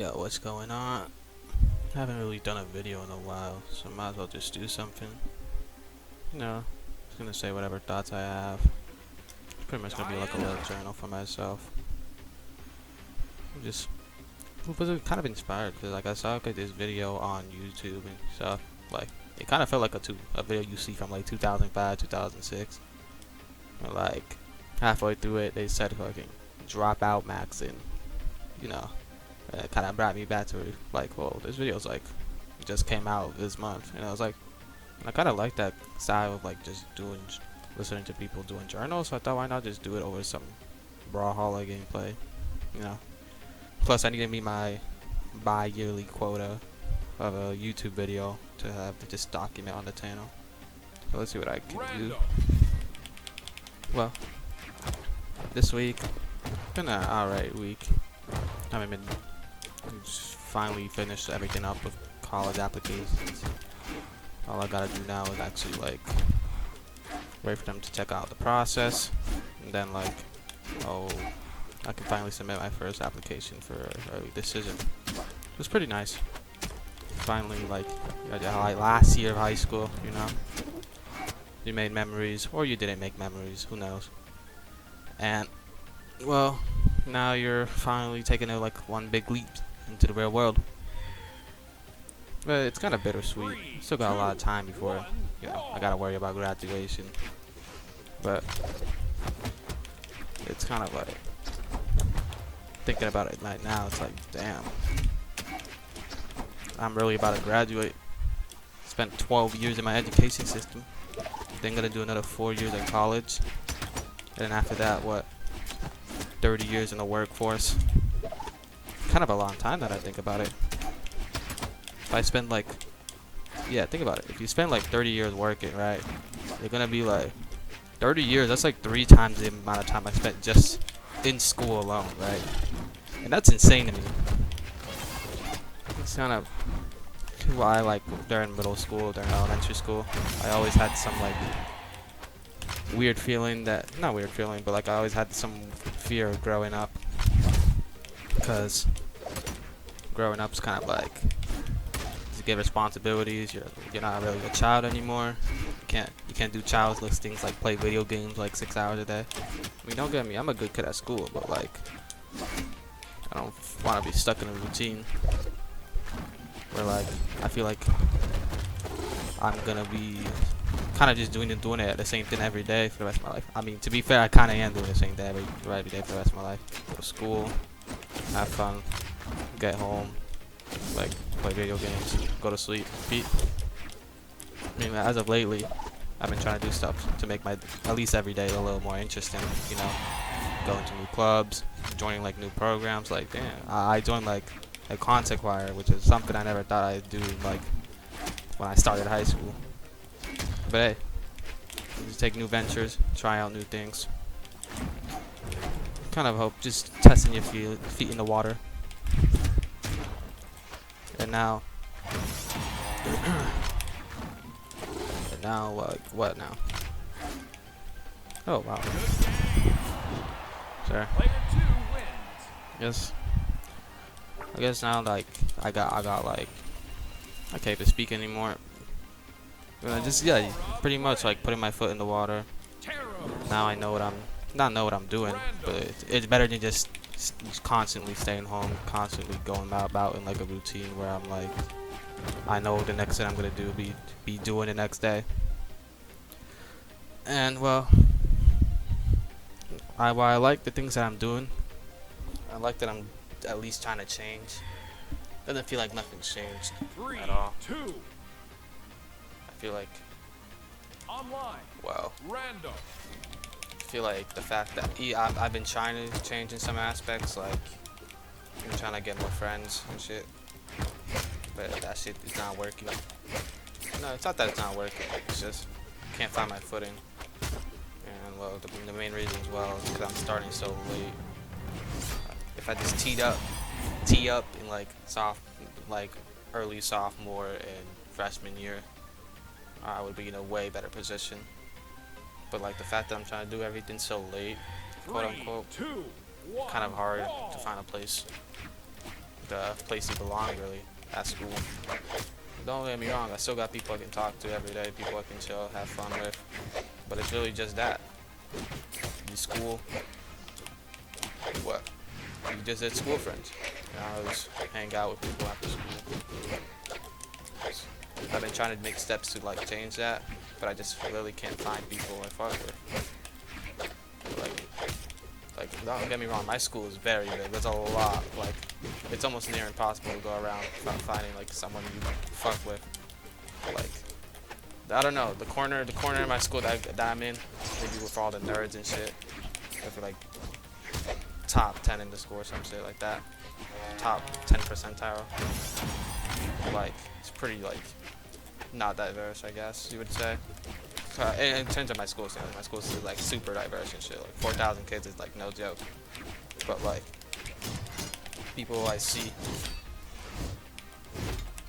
Yo, what's going on? Haven't really done a video in a while, so might as well just do something. Just gonna say whatever thoughts I have. It's pretty much gonna be like a little journal for myself. Just was kind of inspired because like I saw like this video on YouTube and stuff. Like it kind of felt like a video you see from like 2005, 2006. And like halfway through it, they said fucking drop out max and you know. It kind of brought me back to like, whoa, this video's like just came out this month, and I was like, I kind of like that style of like just listening to people doing journals. So I thought, why not just do it over some Brawlhalla gameplay, you know? Plus, I need to meet my bi-yearly quota of a YouTube video to have to just document on the channel. So let's see what I can do. Well, this week, been an alright week. I haven't been. Just finally finished everything up with college applications. All I gotta do now is actually like wait for them to check out the process, and then like, oh, I can finally submit my first application for early decision. It was pretty nice. Finally, like last year of high school, you know, you made memories, or you didn't make memories, who knows? And well, now you're finally taking a like one big leap into the real world. But it's kind of bittersweet. Still got a lot of time before, I gotta worry about graduation. But it's kind of like thinking about it right now. It's like, damn, I'm really about to graduate. Spent 12 years in my education system. Then gonna do another 4 years in college. And then after that, what? 30 years in the workforce. Kind of a long time that I think about it. If I spend like, think about it. If you spend like 30 years working, right, you're gonna be like 30 years. That's like 3 times the amount of time I spent just in school alone, right? And that's insane to me. It's kind of why I like during middle school, during elementary school, I always had some like weird feeling not weird feeling, but like I always had some fear of growing up. Because growing up's kind of like you get responsibilities. You're not really a child anymore. You can't do childless things like play video games like 6 hours a day. I mean, don't get me, I'm a good kid at school, but like I don't want to be stuck in a routine where like I feel like I'm gonna be kind of just doing it the same thing every day for the rest of my life. I mean, to be fair, I kind of am doing the same thing every day for the rest of my life. Go to school, have fun, get home, like play video games, go to sleep, repeat. I mean, as of lately, I've been trying to do stuff to make my at least every day a little more interesting. You know, going to new clubs, joining like new programs. Like, damn, I joined like a concert choir, which is something I never thought I'd do like when I started high school. But hey, just take new ventures, try out new things. Kind of hope just testing your feet in the water. And now, what now? Oh wow. Sure. Yes. I guess now like I got like I can't even speak anymore. Just pretty much like putting my foot in the water. Now I know what I'm doing, but it's better than just constantly staying home, constantly going about in like a routine where I'm like, I know the next thing I'm gonna do be doing the next day. And well, while I like the things that I'm doing, I like that I'm at least trying to change. Doesn't feel like nothing's changed at all. I feel like, well, I feel like the fact that I've been trying to change in some aspects, like I'm trying to get more friends and shit, but that shit is not working. No, it's not that it's not working, it's just can't find my footing. And well, the main reason as well is because I'm starting so late. If I just tee up in like early sophomore and freshman year, I would be in a way better position. But like the fact that I'm trying to do everything so late, quote unquote, kind of hard to find a place the place you belong, really, at school. Don't get me wrong, I still got people I can talk to every day, people I can chill, have fun with, but it's really just that. You school, what? You just at school friends. You know, I just hang out with people after school. I've been trying to make steps to like change that, but I just really can't find people I fuck with. Like, don't get me wrong, my school is very big. There's a lot. Like, it's almost near impossible to go around finding like someone you fuck with. Like, I don't know, the corner of my school that I'm in, maybe with all the nerds and shit. If we're like top 10 in the school or some shit like that. Top 10 percentile. Like, it's pretty like not diverse, I guess you would say. In terms of my school standards, my school is like super diverse and shit. Like 4,000 kids is like no joke. But like people I see,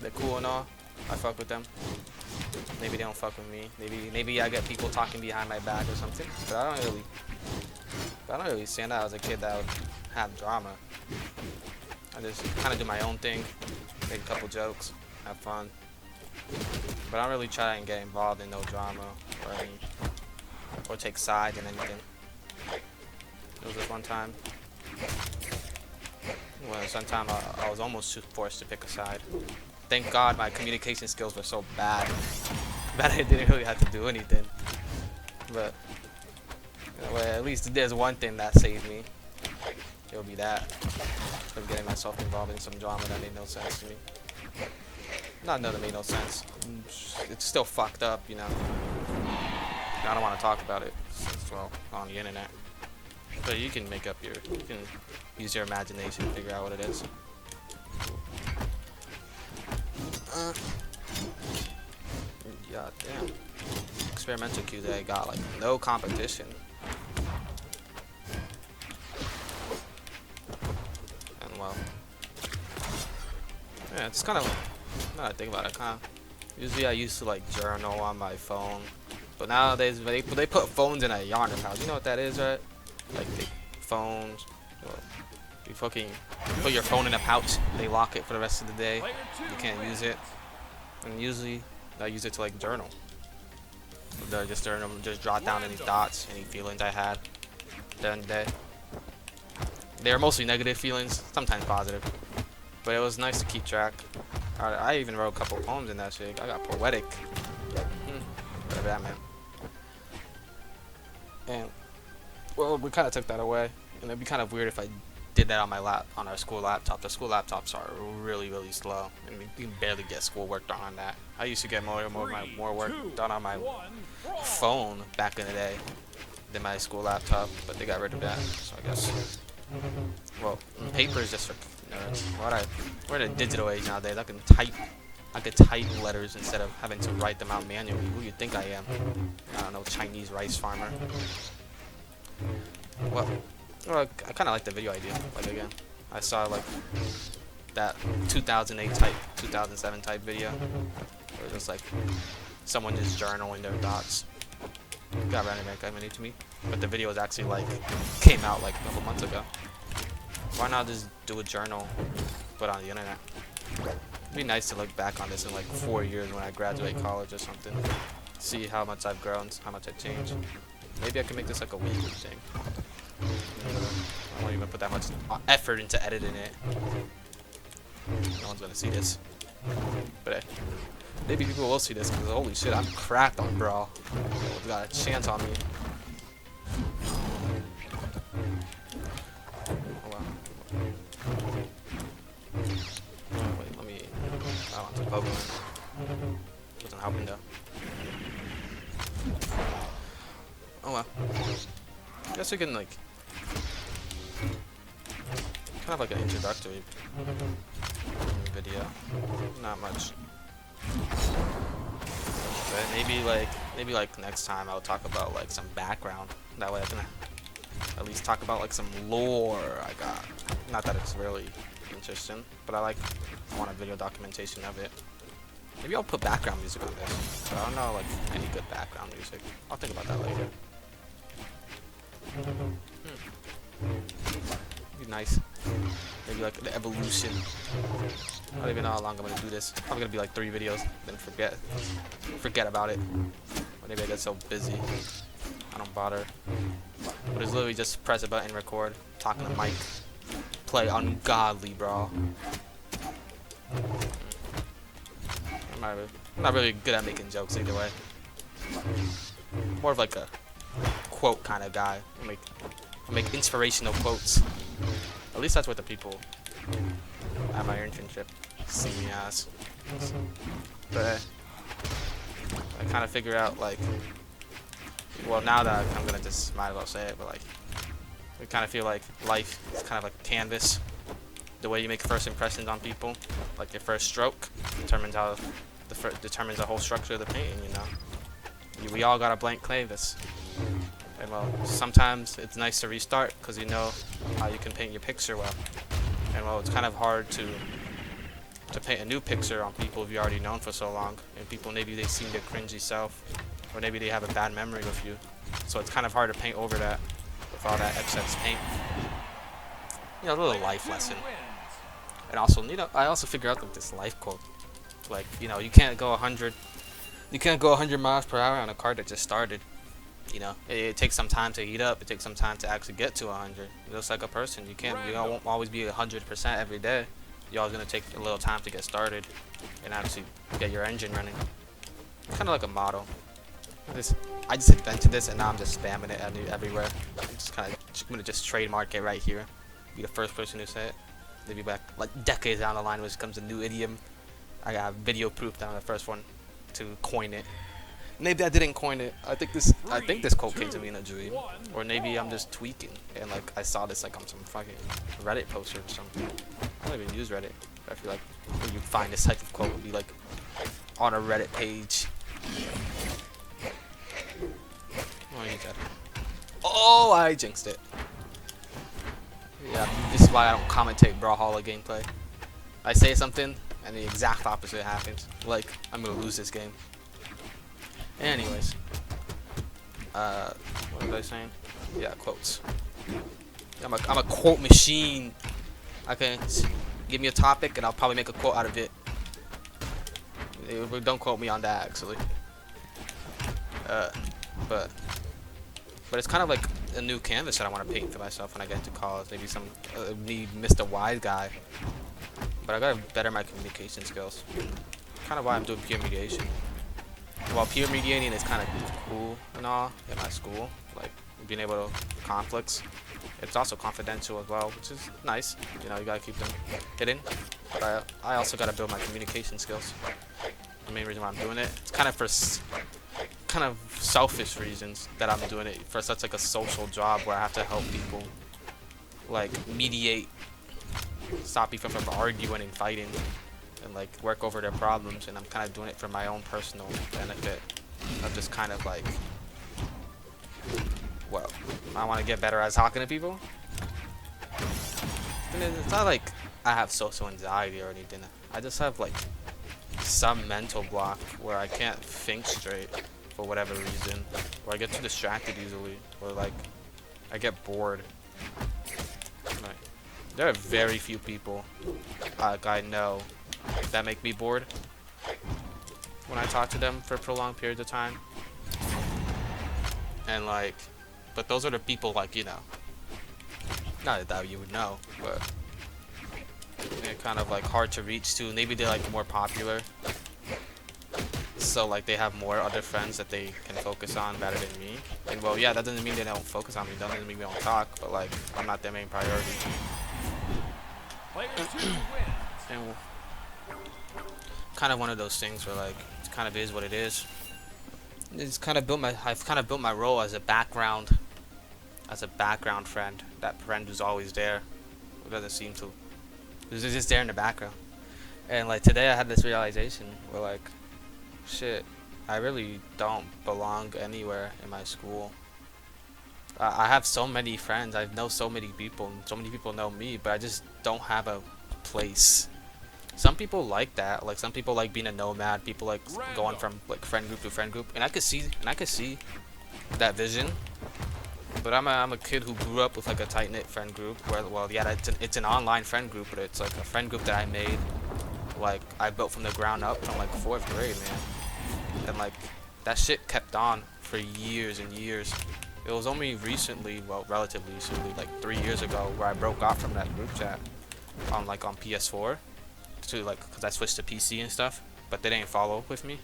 they're cool and all. I fuck with them. Maybe they don't fuck with me. Maybe I get people talking behind my back or something. But I don't really stand out as a kid that would have drama. I just kind of do my own thing, make a couple jokes, have fun. But I don't really try and get involved in no drama or take sides in anything. There was this one time when sometime I was almost forced to pick a side. Thank God my communication skills were so bad that I didn't really have to do anything. But well, at least there's one thing that saved me. It'll be that from getting myself involved in some drama that made no sense to me. Not that made no sense. It's still fucked up, you know. I don't want to talk about it. Well, on the internet. But you can use your imagination to figure out what it is. Yeah, damn. Experimental QA got like no competition. And well, yeah, it's kind of. Now I think about it, usually I used to like journal on my phone, but nowadays they put phones in a yonder pouch. You know what that is, right? Like the phones. Well, you fucking put your phone in a pouch. They lock it for the rest of the day. You can't use it. And usually I use it to like journal. Just journal, just jot down any thoughts, any feelings I had during the day. They were mostly negative feelings, sometimes positive, but it was nice to keep track. I even wrote a couple poems in that shit. I got poetic. Whatever that meant. And well, we kind of took that away, and it'd be kind of weird if I did that on our school laptop. The school laptops are really, really slow, and we can barely get schoolwork done on that. I used to get more work done on my phone back in the day than my school laptop, but they got rid of that. So I guess, well, paper is just for nerds. We're in a digital age nowadays. I could type letters instead of having to write them out manually. Who do you think I am? I don't know, Chinese rice farmer. Well, I kind of like the video idea. Like again, I saw like that 2008 type, 2007 type video, where it was like someone just journaling their thoughts. Got recommended to me, but the video was actually like came out like a couple months ago. Why not just do a journal, but on the internet? It'd be nice to look back on this in like 4 years when I graduate college or something. See how much I've grown, how much I've changed. Maybe I can make this like a weekly thing. I won't even put that much effort into editing it. No one's gonna see this. But maybe people will see this because holy shit, I'm cracked on Brawl. Got a chance on me. Oh wow. Wait, let me. I want to Pokemon. Wasn't helping though. Oh well. I guess we can like kind of like an introductory video. Not much. But maybe like next time I'll talk about like some background. That way I can at least talk about like some lore I got. Not that it's really interesting, but I want a video documentation of it. Maybe I'll put background music on this. But I don't know like any good background music. I'll think about that later. Be nice. Maybe like the evolution. I don't even know how long I'm gonna do this. Probably gonna be like 3 videos, then forget about it. Or maybe I get so busy, I don't bother. But it's literally just press a button, record, talk on the mic, play ungodly, bro. I'm not really good at making jokes either way. More of like a quote kind of guy. I make inspirational quotes. At least that's what the people at my internship see me as. But I kind of figure out like, well, now that I'm gonna just might as well say it, but like, I kind of feel like life is kind of like a canvas. The way you make first impressions on people, like your first stroke, determines how determines the whole structure of the painting. You know, we all got a blank canvas. And well, sometimes it's nice to restart because you know how you can paint your picture well. And well, it's kind of hard to paint a new picture on people you've already known for so long. And people, maybe they've seen their cringy self, or maybe they have a bad memory of you. So it's kind of hard to paint over that with all that excess paint. You know, a little life lesson. And also, you know, I also figure out like this life quote. Like, you know, you can't go 100 miles per hour on a car that just started. You know, it takes some time to heat up. It takes some time to actually get to 100. Just like a person, you won't always be 100% every day. You're always gonna take a little time to get started and actually get your engine running. It's kind of like a motto. I just invented this and now I'm just spamming it everywhere. I'm gonna just trademark it right here. Be the first person who say it. Maybe back like decades down the line when it comes a new idiom. I got video proof that I'm the first one to coin it. Maybe I didn't coin it. I think this quote came to me in a dream, or maybe I'm just tweaking and like I saw this like on some fucking Reddit poster or something. I don't even use Reddit. I feel like when you find this type of quote, it would be like on a Reddit page. Oh, I jinxed it. Yeah, this is why I don't commentate Brawlhalla gameplay. I say something and the exact opposite happens. Like I'm gonna lose this game. Anyways, what was I saying? Yeah, quotes. I'm a quote machine. Okay, give me a topic and I'll probably make a quote out of it. Don't quote me on that actually. But it's kind of like a new canvas that I want to paint for myself when I get into college. Maybe some me Mr. Wise guy. But I gotta better my communication skills. Kind of why I'm doing peer mediation. While peer mediating is kind of cool and all in my school, like being able to conflicts, it's also confidential as well, which is nice. You know, you gotta keep them hidden. But I also gotta build my communication skills. The main reason why I'm doing it, it's kind of for kind of selfish reasons that I'm doing it, for such like a social job where I have to help people, like mediate, stop people from arguing and fighting, and like work over their problems. And I'm kind of doing it for my own personal benefit. I'm just kind of like, well, I want to get better at talking to people. And it's not like I have social anxiety or anything. I just have like some mental block where I can't think straight for whatever reason, or I get too distracted easily, or like I get bored. Like, there are very few people like I know that make me bored when I talk to them for prolonged periods of time. And like, but those are the people, like, you know, not that you would know, but they're kind of like hard to reach too. Maybe they're like more popular, so like they have more other friends that they can focus on better than me. And well, yeah, that doesn't mean they don't focus on me, that doesn't mean we don't talk, but like I'm not their main priority. And kind of one of those things where like it kind of is what it is. I've kind of built my role as a background friend, that friend who's always there, who doesn't seem to, who's just there in the background. And like today I had this realization where like, shit, I really don't belong anywhere in my school. I have so many friends, I know so many people, and so many people know me, but I just don't have a place. Some people like that, like some people like being a nomad, people like going from like friend group to friend group, and I could see that vision. But I'm a kid who grew up with like a tight-knit friend group where, well, yeah, it's an online friend group, but it's like a friend group that I made, like I built from the ground up from like 4th grade, man. And like that shit kept on for years and years. It was only recently, well, relatively recently, like 3 years ago, where I broke off from that group chat on PS4 to like, cause I switched to PC and stuff, but they didn't follow up with me.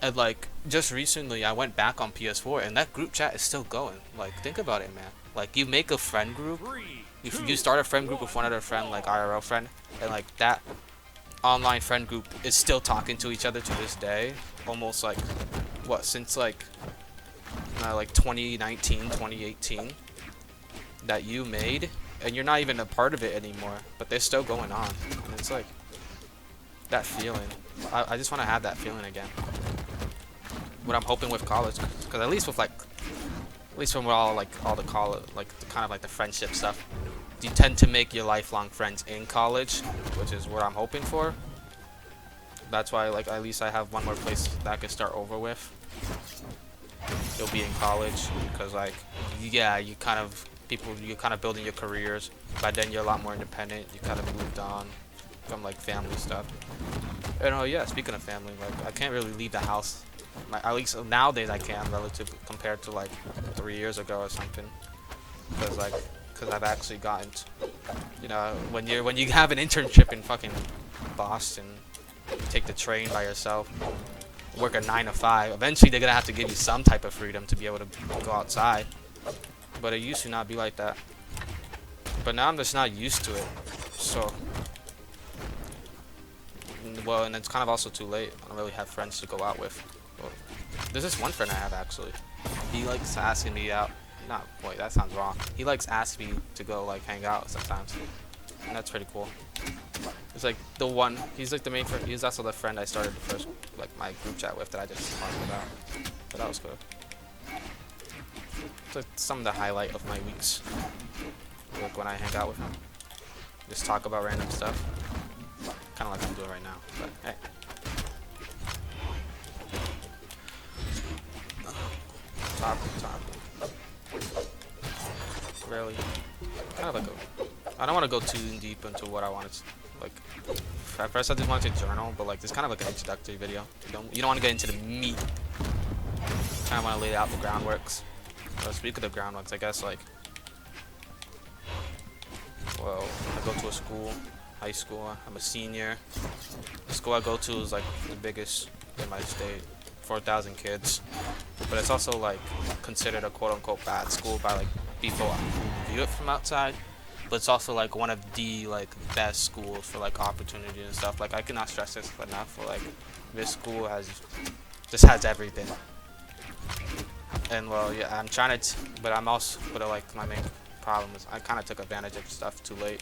And like just recently I went back on PS4 and that group chat is still going. Like think about it, man. Like you make a friend group, you start a friend group with one other friend, like IRL friend, and like that online friend group is still talking to each other to this day. Almost like what, since like 2019, 2018 that you made, and you're not even a part of it anymore, but they're still going on. And it's like that feeling. I just want to have that feeling again. What I'm hoping with college, because at least from all the college, like kind of like the friendship stuff, you tend to make your lifelong friends in college, which is what I'm hoping for. That's why like at least I have one more place that I can start over with. It'll be in college, because like yeah, you're kind of building your careers. By then you're a lot more independent. You kind of moved on from like family stuff. And oh yeah, speaking of family, like I can't really leave the house. At least nowadays I can, relative compared to like 3 years ago or something. Because I've actually gotten, when you have an internship in fucking Boston, you take the train by yourself, work a 9 to 5. Eventually they're gonna have to give you some type of freedom to be able to go outside. But it used to not be like that. But now I'm just not used to it. So. Well, and it's kind of also too late. I don't really have friends to go out with. Well, there's this one friend I have actually. He likes asking me out. Wait, that sounds wrong. He likes asking me to go like hang out sometimes, and that's pretty cool. It's like the one. He's like the main friend. He's also the friend I started the first like my group chat with that I just talked about. But that was cool. It's like some of the highlight of my weeks. Like when I hang out with him, just talk about random stuff. Kind of like I'm doing right now, but hey. Top. Really. Kind of like I don't want to go too deep into what I wanted to, like, at first I just wanted to journal, but like this kind of like an introductory video. You don't want to get into the meat. Kind of want to lay out the groundworks. Well, speaking of the groundworks, I guess like, well, I go to a school. High school. I'm a senior. The school I go to is like the biggest in my state, 4,000 kids. But it's also like considered a quote-unquote bad school by like people who view it from outside. But it's also like one of the like best schools for like opportunity and stuff. Like I cannot stress this enough. Like this school just has everything. And well, yeah, I'm trying to, but like my main problem is I kind of took advantage of stuff too late.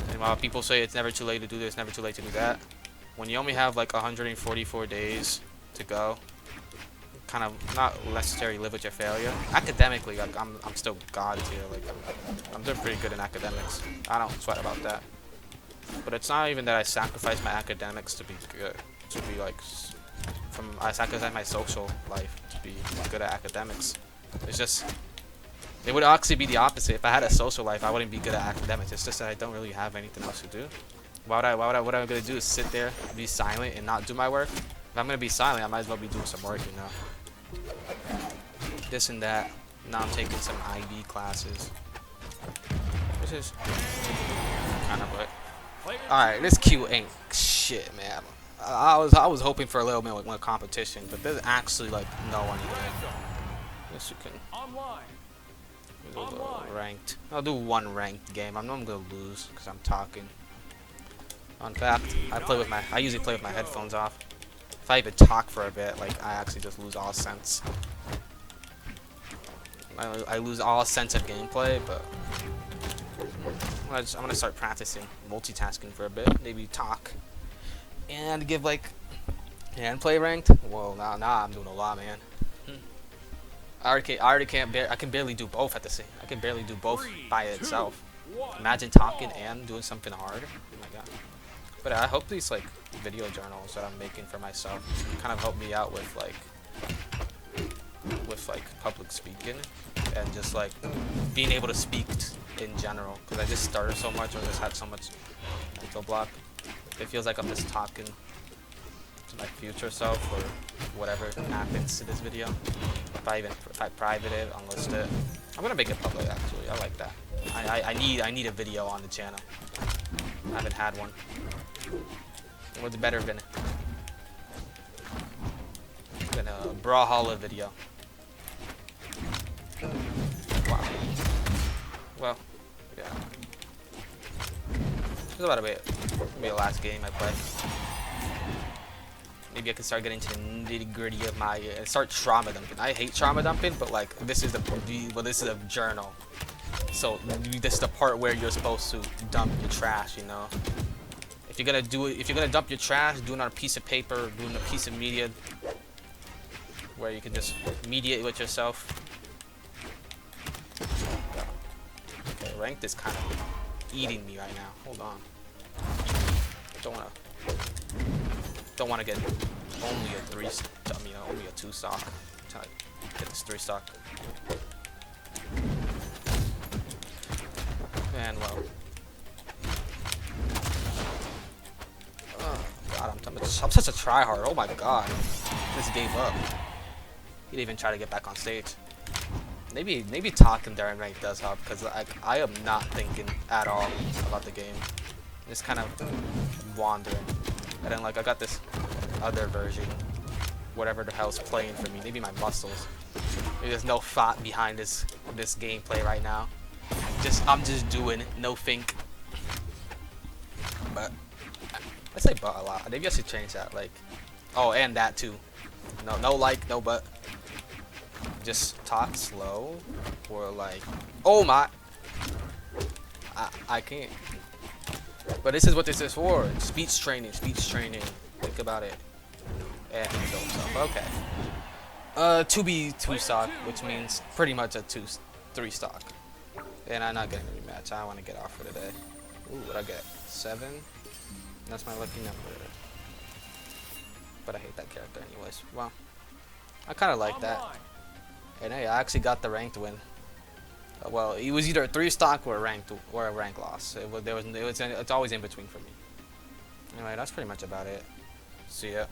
And while people say it's never too late to do this, never too late to do that, when you only have like 144 days to go, kind of not necessarily live with your failure. Academically, like I'm still God tier. Like I'm doing pretty good in academics. I don't sweat about that. But it's not even that I sacrifice my academics to be good. To be like, I sacrifice my social life to be good at academics. It's just. It would actually be the opposite. If I had a social life, I wouldn't be good at academics. It's just that I don't really have anything else to do. What I'm gonna do is sit there, be silent, and not do my work. If I'm gonna be silent, I might as well be doing some work, This and that. Now I'm taking some IB classes, which is kind of what. All right, this queue ain't shit, man. I was hoping for a little bit more competition, but there's actually like no one here. Yes, you can. Ranked. I'll do one ranked game. I know I'm gonna lose because I'm talking. In fact, I usually play with my headphones off. If I even talk for a bit, like I actually just lose all sense. I lose all sense of gameplay, but I'm gonna start practicing multitasking for a bit. Maybe talk and give like and play ranked. Well, now I'm doing a lot, man. I can barely do both at the same. I can barely do both by itself. Imagine talking and doing something hard. Oh my god. But I hope these like video journals that I'm making for myself kind of help me out with like with like public speaking and just like being able to speak in general, because I just started so much, or just had so much mental block. It feels like I'm just talking to my future self or whatever happens to this video. If I private it, unlist it, I'm gonna make it public. Actually, I like that. I need a video on the channel. I haven't had one. What's better than a Brawlhalla video? Wow. Well, yeah. This is about to be the last game I play. Maybe I can start getting to the nitty gritty of my start trauma dumping. I hate trauma dumping, but like this is this is a journal. So this is the part where you're supposed to dump your trash, you know. If you're gonna do it, if you're gonna dump your trash, do it on a piece of paper, do it on a piece of media, where you can just mediate with yourself. Okay, ranked is kind of eating me right now. Hold on. Don't wanna get only a 3. I mean, only a 2 stock. I'm trying to get this 3 stock. And well, oh god, I'm such a tryhard. Oh my god, just gave up. He didn't even try to get back on stage. Maybe talking during rank does help, because I am not thinking at all about the game. Just kind of wandering. And then like I got this other version, whatever the hell's playing for me. Maybe my muscles. Maybe there's no thought behind this gameplay right now. I'm just doing it, no think. But I say but a lot. Maybe I should change that. Like, oh, and that too. No like, no but. Just talk slow, or like, oh my. I can't. But this is what this is for. Speech training. Think about it. And kill himself. Okay. 2 stock, which means pretty much a 3 stock. And I'm not getting a rematch. I want to get off for today. Ooh, what'd I get? 7? That's my lucky number. But I hate that character anyways. Well, I kind of like that. And hey, I actually got the ranked win. Well, it was either a 3 stock or a rank loss. It's always in between for me. Anyway, that's pretty much about it. See ya.